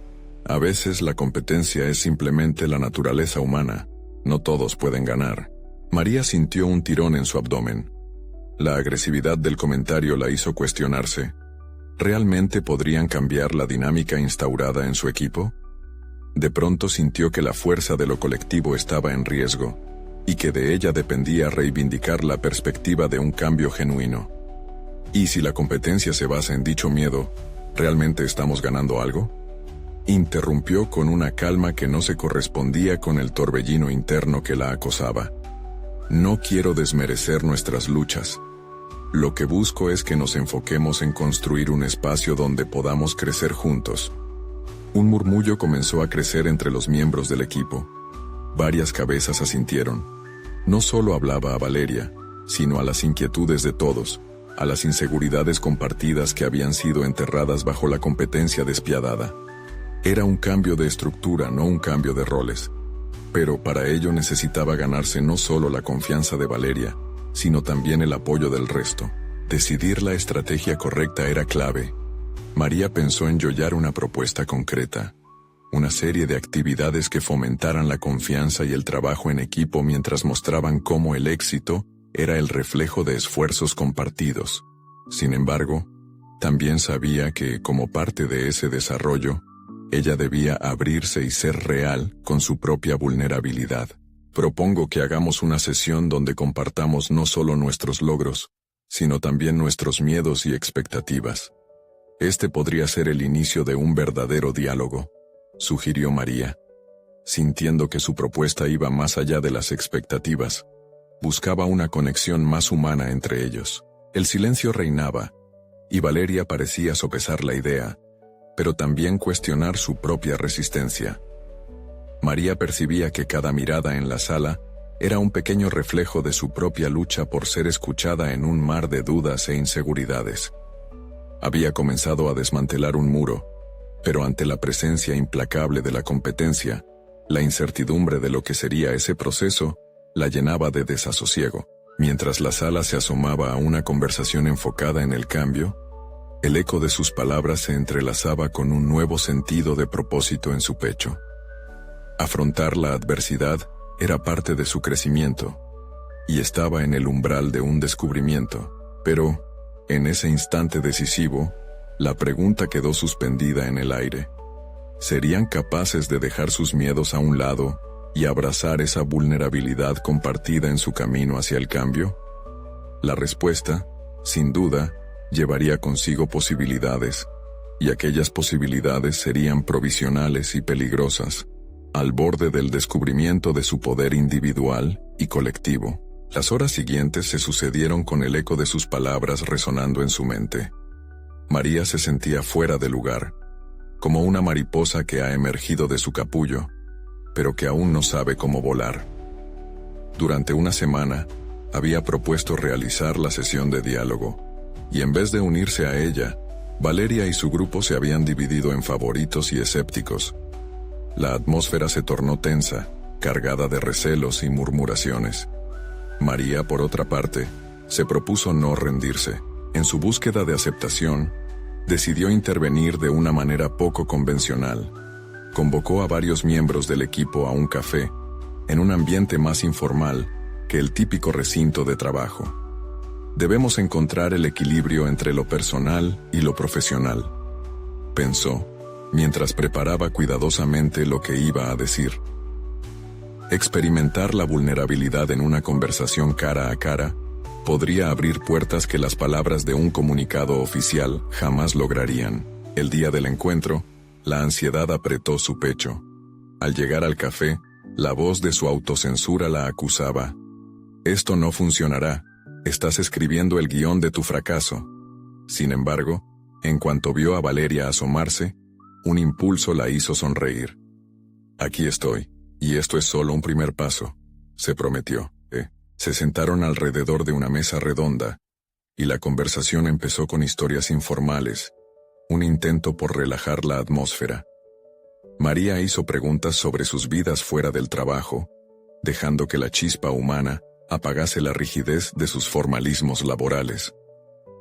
A veces la competencia es simplemente la naturaleza humana. No todos pueden ganar. María sintió un tirón en su abdomen. La agresividad del comentario la hizo cuestionarse. ¿Realmente podrían cambiar la dinámica instaurada en su equipo? De pronto sintió que la fuerza de lo colectivo estaba en riesgo, y que de ella dependía reivindicar la perspectiva de un cambio genuino. ¿Y si la competencia se basa en dicho miedo, realmente estamos ganando algo?, interrumpió con una calma que no se correspondía con el torbellino interno que la acosaba. No quiero desmerecer nuestras luchas. Lo que busco es que nos enfoquemos en construir un espacio donde podamos crecer juntos. Un murmullo comenzó a crecer entre los miembros del equipo. Varias cabezas asintieron. No solo hablaba a Valeria, sino a las inquietudes de todos, a las inseguridades compartidas que habían sido enterradas bajo la competencia despiadada. Era un cambio de estructura, no un cambio de roles. Pero para ello necesitaba ganarse no solo la confianza de Valeria, sino también el apoyo del resto. Decidir la estrategia correcta era clave. María pensó en enjollar una propuesta concreta, una serie de actividades que fomentaran la confianza y el trabajo en equipo mientras mostraban cómo el éxito era el reflejo de esfuerzos compartidos. Sin embargo, también sabía que, como parte de ese desarrollo, ella debía abrirse y ser real con su propia vulnerabilidad. Propongo que hagamos una sesión donde compartamos no solo nuestros logros, sino también nuestros miedos y expectativas. Este podría ser el inicio de un verdadero diálogo, sugirió María. Sintiendo que su propuesta iba más allá de las expectativas, buscaba una conexión más humana entre ellos. El silencio reinaba, y Valeria parecía sopesar la idea, pero también cuestionar su propia resistencia. María percibía que cada mirada en la sala era un pequeño reflejo de su propia lucha por ser escuchada en un mar de dudas e inseguridades. Había comenzado a desmantelar un muro, pero ante la presencia implacable de la competencia, la incertidumbre de lo que sería ese proceso la llenaba de desasosiego. Mientras la sala se asomaba a una conversación enfocada en el cambio, el eco de sus palabras se entrelazaba con un nuevo sentido de propósito en su pecho. Afrontar la adversidad era parte de su crecimiento, y estaba en el umbral de un descubrimiento, pero, en ese instante decisivo, la pregunta quedó suspendida en el aire. ¿Serían capaces de dejar sus miedos a un lado y abrazar esa vulnerabilidad compartida en su camino hacia el cambio? La respuesta, sin duda, llevaría consigo posibilidades, y aquellas posibilidades serían provisionales y peligrosas, al borde del descubrimiento de su poder individual y colectivo. Las horas siguientes se sucedieron con el eco de sus palabras resonando en su mente. María se sentía fuera de lugar, como una mariposa que ha emergido de su capullo, pero que aún no sabe cómo volar. Durante una semana, había propuesto realizar la sesión de diálogo, y en vez de unirse a ella, Valeria y su grupo se habían dividido en favoritos y escépticos. La atmósfera se tornó tensa, cargada de recelos y murmuraciones. María, por otra parte, se propuso no rendirse. En su búsqueda de aceptación, decidió intervenir de una manera poco convencional. Convocó a varios miembros del equipo a un café, en un ambiente más informal que el típico recinto de trabajo. Debemos encontrar el equilibrio entre lo personal y lo profesional, pensó, mientras preparaba cuidadosamente lo que iba a decir. Experimentar la vulnerabilidad en una conversación cara a cara podría abrir puertas que las palabras de un comunicado oficial jamás lograrían. El día del encuentro, la ansiedad apretó su pecho. Al llegar al café, la voz de su autocensura la acusaba. «Esto no funcionará. Estás escribiendo el guión de tu fracaso». Sin embargo, en cuanto vio a Valeria asomarse, un impulso la hizo sonreír. «Aquí estoy, y esto es solo un primer paso», se prometió. Se sentaron alrededor de una mesa redonda, y la conversación empezó con historias informales, un intento por relajar la atmósfera. María hizo preguntas sobre sus vidas fuera del trabajo, dejando que la chispa humana apagase la rigidez de sus formalismos laborales.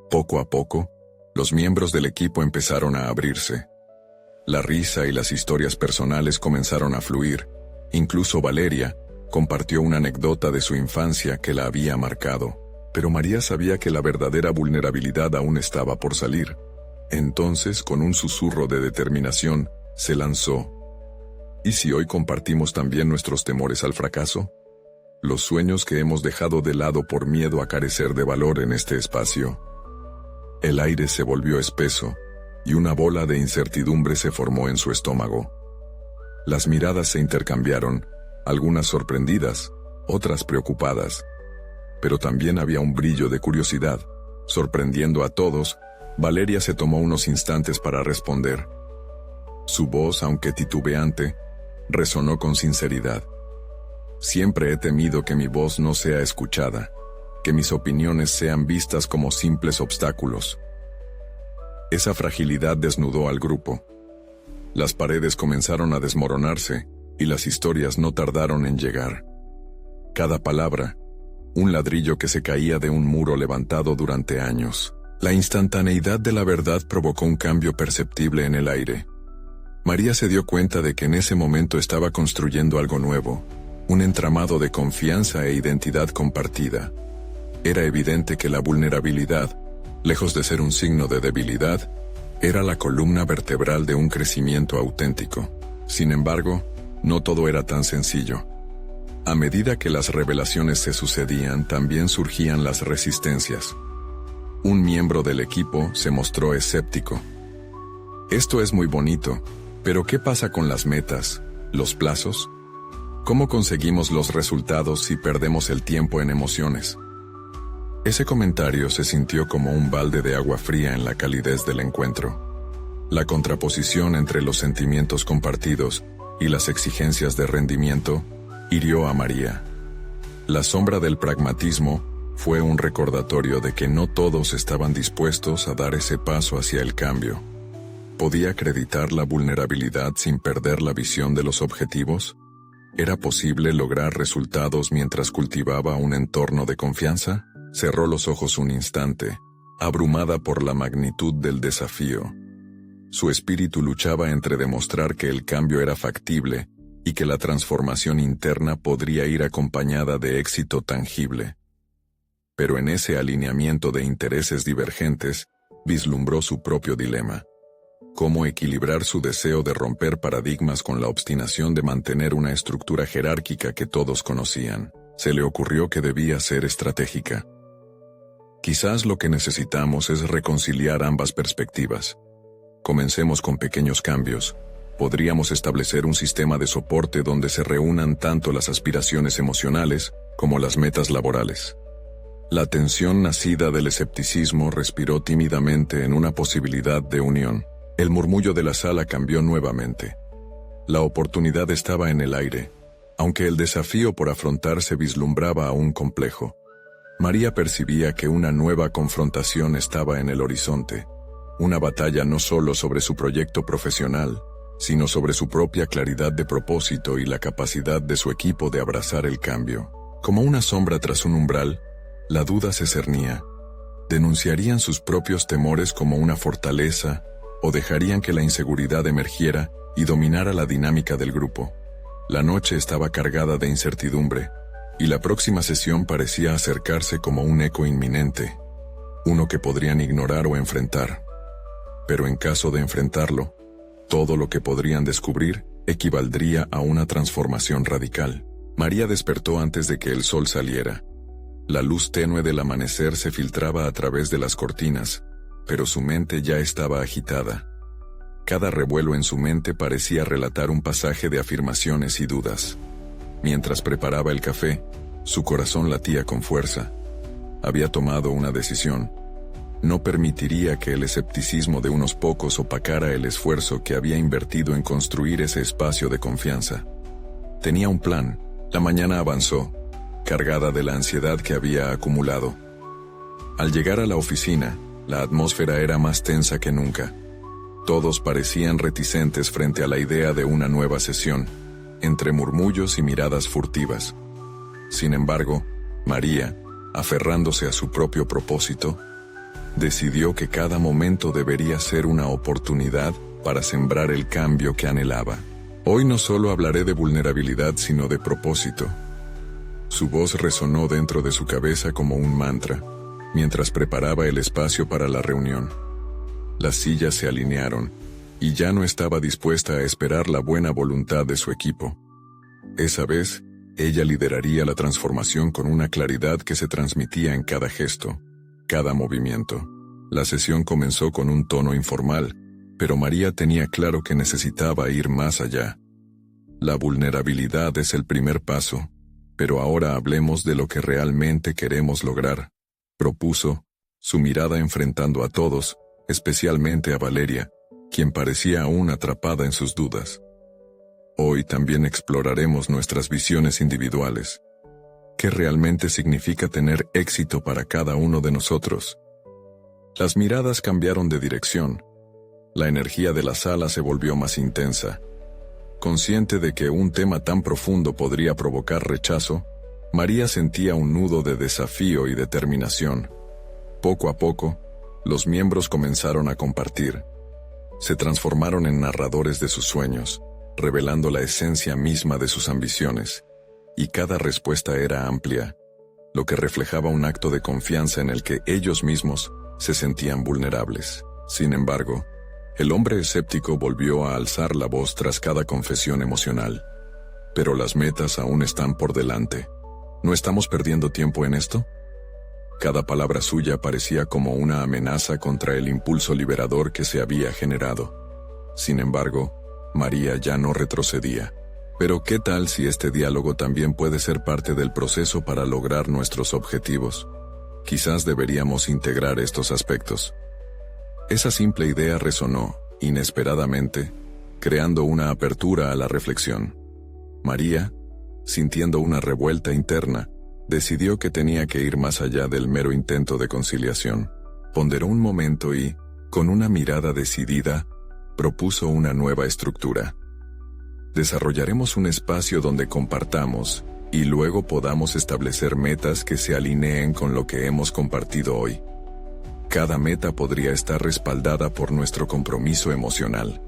Poco a poco, los miembros del equipo empezaron a abrirse. La risa y las historias personales comenzaron a fluir. Incluso Valeria compartió una anécdota de su infancia que la había marcado, pero María sabía que la verdadera vulnerabilidad aún estaba por salir. Entonces, con un susurro de determinación, se lanzó. ¿Y si hoy compartimos también nuestros temores al fracaso? Los sueños que hemos dejado de lado por miedo a carecer de valor en este espacio. El aire se volvió espeso, y una bola de incertidumbre se formó en su estómago. Las miradas se intercambiaron, algunas sorprendidas, otras preocupadas. Pero también había un brillo de curiosidad. Sorprendiendo a todos, Valeria se tomó unos instantes para responder. Su voz, aunque titubeante, resonó con sinceridad. Siempre he temido que mi voz no sea escuchada, que mis opiniones sean vistas como simples obstáculos. Esa fragilidad desnudó al grupo. Las paredes comenzaron a desmoronarse y las historias no tardaron en llegar. Cada palabra, un ladrillo que se caía de un muro levantado durante años. La instantaneidad de la verdad provocó un cambio perceptible en el aire. María se dio cuenta de que en ese momento estaba construyendo algo nuevo, un entramado de confianza e identidad compartida. Era evidente que la vulnerabilidad, lejos de ser un signo de debilidad, era la columna vertebral de un crecimiento auténtico. Sin embargo, no todo era tan sencillo. A medida que las revelaciones se sucedían, también surgían las resistencias. Un miembro del equipo se mostró escéptico. Esto es muy bonito, pero ¿qué pasa con las metas, los plazos? ¿Cómo conseguimos los resultados si perdemos el tiempo en emociones? Ese comentario se sintió como un balde de agua fría en la calidez del encuentro. La contraposición entre los sentimientos compartidos y las exigencias de rendimiento hirió a María. La sombra del pragmatismo fue un recordatorio de que no todos estaban dispuestos a dar ese paso hacia el cambio. ¿Podía acreditar la vulnerabilidad sin perder la visión de los objetivos? ¿Era posible lograr resultados mientras cultivaba un entorno de confianza? Cerró los ojos un instante, abrumada por la magnitud del desafío. Su espíritu luchaba entre demostrar que el cambio era factible y que la transformación interna podría ir acompañada de éxito tangible. Pero en ese alineamiento de intereses divergentes, vislumbró su propio dilema. ¿Cómo equilibrar su deseo de romper paradigmas con la obstinación de mantener una estructura jerárquica que todos conocían? Se le ocurrió que debía ser estratégica. Quizás lo que necesitamos es reconciliar ambas perspectivas. Comencemos con pequeños cambios. Podríamos establecer un sistema de soporte donde se reúnan tanto las aspiraciones emocionales como las metas laborales. La tensión nacida del escepticismo respiró tímidamente en una posibilidad de unión. El murmullo de la sala cambió nuevamente. La oportunidad estaba en el aire, aunque el desafío por afrontar se vislumbraba aún complejo. María percibía que una nueva confrontación estaba en el horizonte, una batalla no solo sobre su proyecto profesional, sino sobre su propia claridad de propósito y la capacidad de su equipo de abrazar el cambio. Como una sombra tras un umbral, la duda se cernía. ¿Denunciarían sus propios temores como una fortaleza o dejarían que la inseguridad emergiera y dominara la dinámica del grupo? La noche estaba cargada de incertidumbre, y la próxima sesión parecía acercarse como un eco inminente, uno que podrían ignorar o enfrentar. Pero en caso de enfrentarlo, todo lo que podrían descubrir equivaldría a una transformación radical. María despertó antes de que el sol saliera. La luz tenue del amanecer se filtraba a través de las cortinas, pero su mente ya estaba agitada. Cada revuelo en su mente parecía relatar un pasaje de afirmaciones y dudas. Mientras preparaba el café, su corazón latía con fuerza. Había tomado una decisión. No permitiría que el escepticismo de unos pocos opacara el esfuerzo que había invertido en construir ese espacio de confianza. Tenía un plan. La mañana avanzó, cargada de la ansiedad que había acumulado. Al llegar a la oficina, la atmósfera era más tensa que nunca. Todos parecían reticentes frente a la idea de una nueva sesión, entre murmullos y miradas furtivas. Sin embargo, María, aferrándose a su propio propósito, decidió que cada momento debería ser una oportunidad para sembrar el cambio que anhelaba. Hoy no solo hablaré de vulnerabilidad, sino de propósito. Su voz resonó dentro de su cabeza como un mantra, mientras preparaba el espacio para la reunión. Las sillas se alinearon, y ya no estaba dispuesta a esperar la buena voluntad de su equipo. Esa vez, ella lideraría la transformación con una claridad que se transmitía en cada gesto, cada movimiento. La sesión comenzó con un tono informal, pero María tenía claro que necesitaba ir más allá. La vulnerabilidad es el primer paso, pero ahora hablemos de lo que realmente queremos lograr, propuso, su mirada enfrentando a todos, especialmente a Valeria, quien parecía aún atrapada en sus dudas. Hoy también exploraremos nuestras visiones individuales. ¿Qué realmente significa tener éxito para cada uno de nosotros? Las miradas cambiaron de dirección. La energía de la sala se volvió más intensa. Consciente de que un tema tan profundo podría provocar rechazo, María sentía un nudo de desafío y determinación. Poco a poco, los miembros comenzaron a compartir. Se transformaron en narradores de sus sueños, revelando la esencia misma de sus ambiciones, y cada respuesta era amplia, lo que reflejaba un acto de confianza en el que ellos mismos se sentían vulnerables. Sin embargo, el hombre escéptico volvió a alzar la voz tras cada confesión emocional. Pero las metas aún están por delante. ¿No estamos perdiendo tiempo en esto? Cada palabra suya parecía como una amenaza contra el impulso liberador que se había generado. Sin embargo, María ya no retrocedía. Pero ¿qué tal si este diálogo también puede ser parte del proceso para lograr nuestros objetivos? Quizás deberíamos integrar estos aspectos. Esa simple idea resonó, inesperadamente, creando una apertura a la reflexión. María, sintiendo una revuelta interna, decidió que tenía que ir más allá del mero intento de conciliación. Ponderó un momento y, con una mirada decidida, propuso una nueva estructura. Desarrollaremos un espacio donde compartamos, y luego podamos establecer metas que se alineen con lo que hemos compartido hoy. Cada meta podría estar respaldada por nuestro compromiso emocional.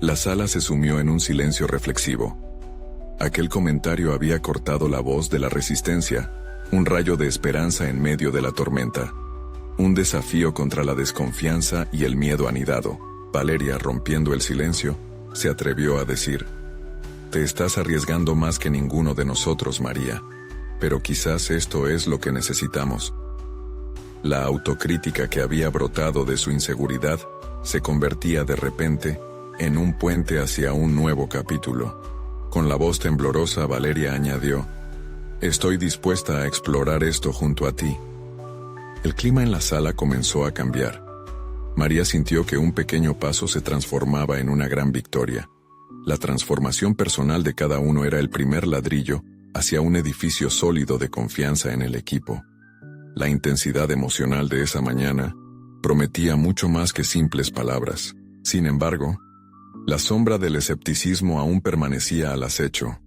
La sala se sumió en un silencio reflexivo. Aquel comentario había cortado la voz de la resistencia, un rayo de esperanza en medio de la tormenta. Un desafío contra la desconfianza y el miedo anidado. Valeria, rompiendo el silencio, se atrevió a decir: «Te estás arriesgando más que ninguno de nosotros, María, pero quizás esto es lo que necesitamos». La autocrítica que había brotado de su inseguridad se convertía de repente en un puente hacia un nuevo capítulo. Con la voz temblorosa, Valeria añadió: «Estoy dispuesta a explorar esto junto a ti». El clima en la sala comenzó a cambiar. María sintió que un pequeño paso se transformaba en una gran victoria. La transformación personal de cada uno era el primer ladrillo hacia un edificio sólido de confianza en el equipo. La intensidad emocional de esa mañana prometía mucho más que simples palabras. Sin embargo, la sombra del escepticismo aún permanecía al acecho.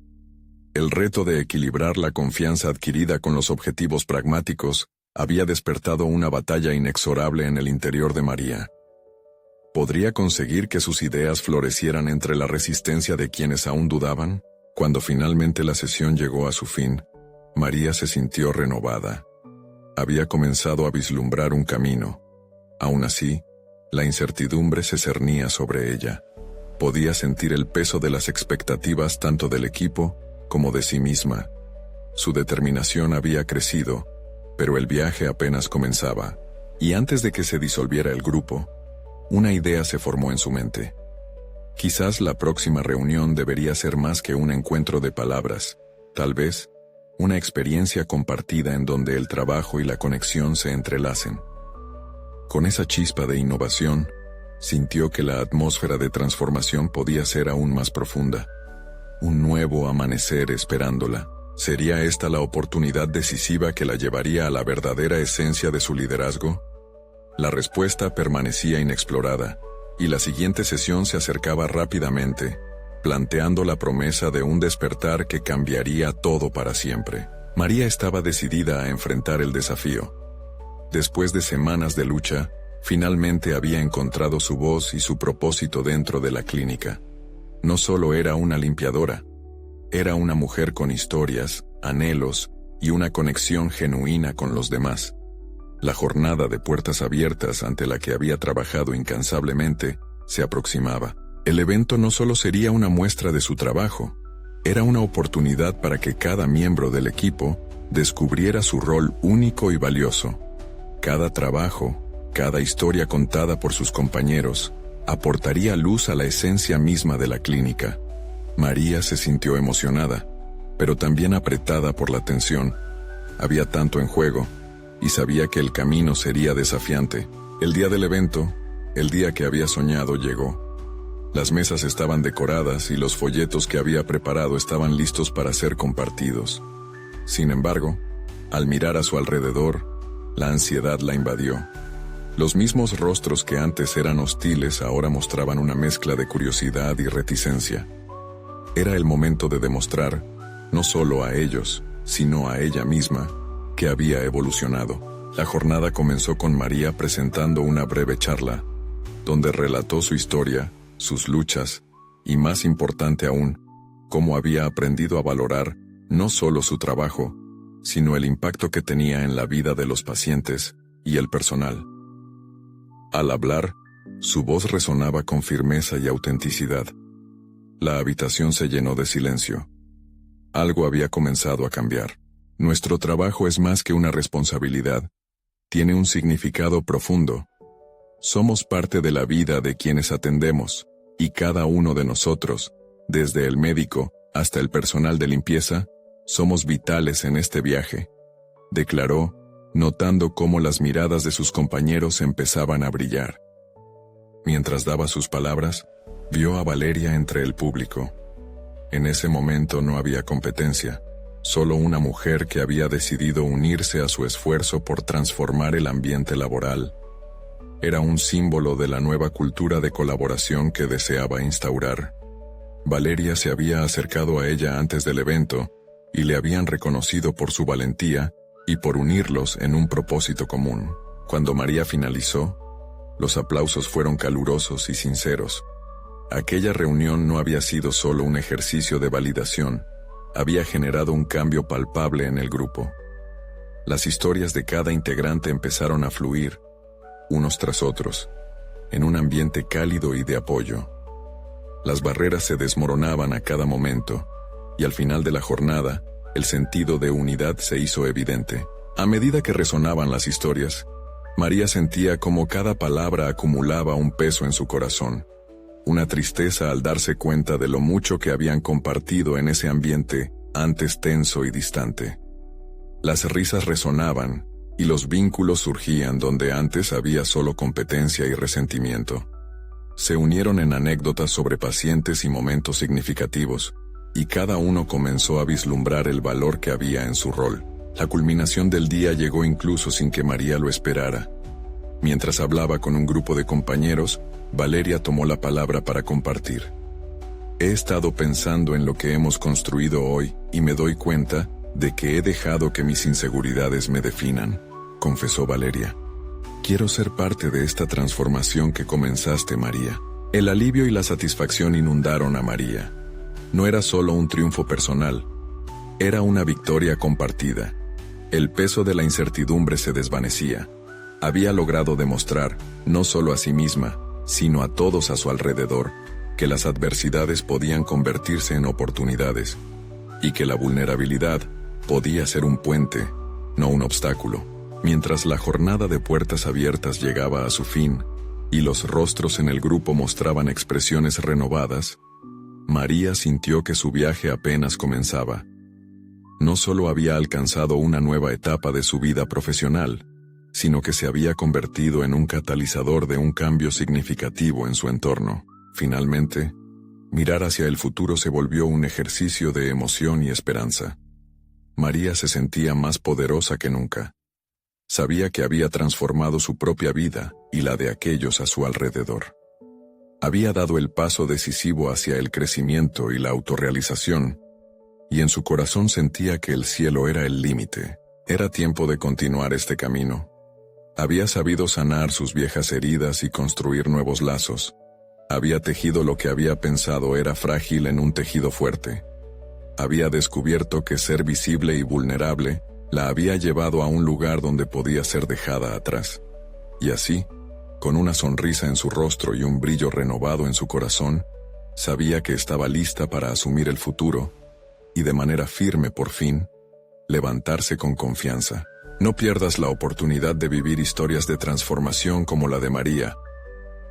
El reto de equilibrar la confianza adquirida con los objetivos pragmáticos había despertado una batalla inexorable en el interior de María. ¿Podría conseguir que sus ideas florecieran entre la resistencia de quienes aún dudaban? Cuando finalmente la sesión llegó a su fin, María se sintió renovada. Había comenzado a vislumbrar un camino. Aún así, la incertidumbre se cernía sobre ella. Podía sentir el peso de las expectativas tanto del equipo como de sí misma. Su determinación había crecido, pero el viaje apenas comenzaba, y antes de que se disolviera el grupo, una idea se formó en su mente. Quizás la próxima reunión debería ser más que un encuentro de palabras, tal vez una experiencia compartida en donde el trabajo y la conexión se entrelacen. Con esa chispa de innovación, sintió que la atmósfera de transformación podía ser aún más profunda. Un nuevo amanecer esperándola. ¿Sería esta la oportunidad decisiva que la llevaría a la verdadera esencia de su liderazgo? La respuesta permanecía inexplorada, y la siguiente sesión se acercaba rápidamente, planteando la promesa de un despertar que cambiaría todo para siempre. María estaba decidida a enfrentar el desafío. Después de semanas de lucha, finalmente había encontrado su voz y su propósito dentro de la clínica. No solo era una limpiadora, era una mujer con historias, anhelos y una conexión genuina con los demás. La jornada de puertas abiertas ante la que había trabajado incansablemente se aproximaba. El evento no solo sería una muestra de su trabajo, era una oportunidad para que cada miembro del equipo descubriera su rol único y valioso. Cada trabajo, cada historia contada por sus compañeros, aportaría luz a la esencia misma de la clínica. María se sintió emocionada, pero también apretada por la tensión. Había tanto en juego, y sabía que el camino sería desafiante. El día del evento, el día que había soñado, llegó. Las mesas estaban decoradas y los folletos que había preparado estaban listos para ser compartidos. Sin embargo, al mirar a su alrededor, la ansiedad la invadió. Los mismos rostros que antes eran hostiles ahora mostraban una mezcla de curiosidad y reticencia. Era el momento de demostrar, no solo a ellos, sino a ella misma, que había evolucionado. La jornada comenzó con María presentando una breve charla, donde relató su historia, sus luchas, y más importante aún, cómo había aprendido a valorar no solo su trabajo, sino el impacto que tenía en la vida de los pacientes y el personal. Al hablar, su voz resonaba con firmeza y autenticidad. La habitación se llenó de silencio. Algo había comenzado a cambiar. Nuestro trabajo es más que una responsabilidad. Tiene un significado profundo. Somos parte de la vida de quienes atendemos, y cada uno de nosotros, desde el médico hasta el personal de limpieza, somos vitales en este viaje, declaró, notando cómo las miradas de sus compañeros empezaban a brillar. Mientras daba sus palabras, vio a Valeria entre el público. En ese momento no había competencia, solo una mujer que había decidido unirse a su esfuerzo por transformar el ambiente laboral. Era un símbolo de la nueva cultura de colaboración que deseaba instaurar. Valeria se había acercado a ella antes del evento, y le habían reconocido por su valentía y por unirlos en un propósito común. Cuando María finalizó, los aplausos fueron calurosos y sinceros. Aquella reunión no había sido solo un ejercicio de validación, había generado un cambio palpable en el grupo. Las historias de cada integrante empezaron a fluir, unos tras otros, en un ambiente cálido y de apoyo. Las barreras se desmoronaban a cada momento, y al final de la jornada, el sentido de unidad se hizo evidente. A medida que resonaban las historias, María sentía como cada palabra acumulaba un peso en su corazón, una tristeza al darse cuenta de lo mucho que habían compartido en ese ambiente antes tenso y distante. Las risas resonaban, y los vínculos surgían donde antes había solo competencia y resentimiento. Se unieron en anécdotas sobre pacientes y momentos significativos, y cada uno comenzó a vislumbrar el valor que había en su rol. La culminación del día llegó incluso sin que María lo esperara. Mientras hablaba con un grupo de compañeros, Valeria tomó la palabra para compartir. He estado pensando en lo que hemos construido hoy y me doy cuenta de que he dejado que mis inseguridades me definan, confesó Valeria. Quiero ser parte de esta transformación que comenzaste, María. El alivio y la satisfacción inundaron a María. No era solo un triunfo personal, era una victoria compartida. El peso de la incertidumbre se desvanecía. Había logrado demostrar, no solo a sí misma, sino a todos a su alrededor, que las adversidades podían convertirse en oportunidades, y que la vulnerabilidad podía ser un puente, no un obstáculo. Mientras la jornada de puertas abiertas llegaba a su fin, y los rostros en el grupo mostraban expresiones renovadas, María sintió que su viaje apenas comenzaba. No solo había alcanzado una nueva etapa de su vida profesional, sino que se había convertido en un catalizador de un cambio significativo en su entorno. Finalmente, mirar hacia el futuro se volvió un ejercicio de emoción y esperanza. María se sentía más poderosa que nunca. Sabía que había transformado su propia vida y la de aquellos a su alrededor. Había dado el paso decisivo hacia el crecimiento y la autorrealización, y en su corazón sentía que el cielo era el límite. Era tiempo de continuar este camino. Había sabido sanar sus viejas heridas y construir nuevos lazos. Había tejido lo que había pensado era frágil en un tejido fuerte. Había descubierto que ser visible y vulnerable la había llevado a un lugar donde podía ser dejada atrás. Y así, con una sonrisa en su rostro y un brillo renovado en su corazón, sabía que estaba lista para asumir el futuro, y de manera firme por fin, levantarse con confianza. No pierdas la oportunidad de vivir historias de transformación como la de María.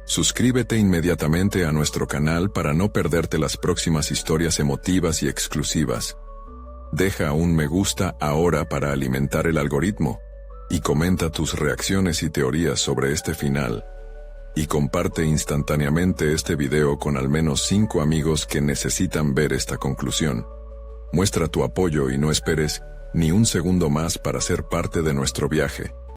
Suscríbete inmediatamente a nuestro canal para no perderte las próximas historias emotivas y exclusivas. Deja un me gusta ahora para alimentar el algoritmo. Y comenta tus reacciones y teorías sobre este final. Y comparte instantáneamente este video con al menos 5 amigos que necesitan ver esta conclusión. Muestra tu apoyo y no esperes ni un segundo más para ser parte de nuestro viaje.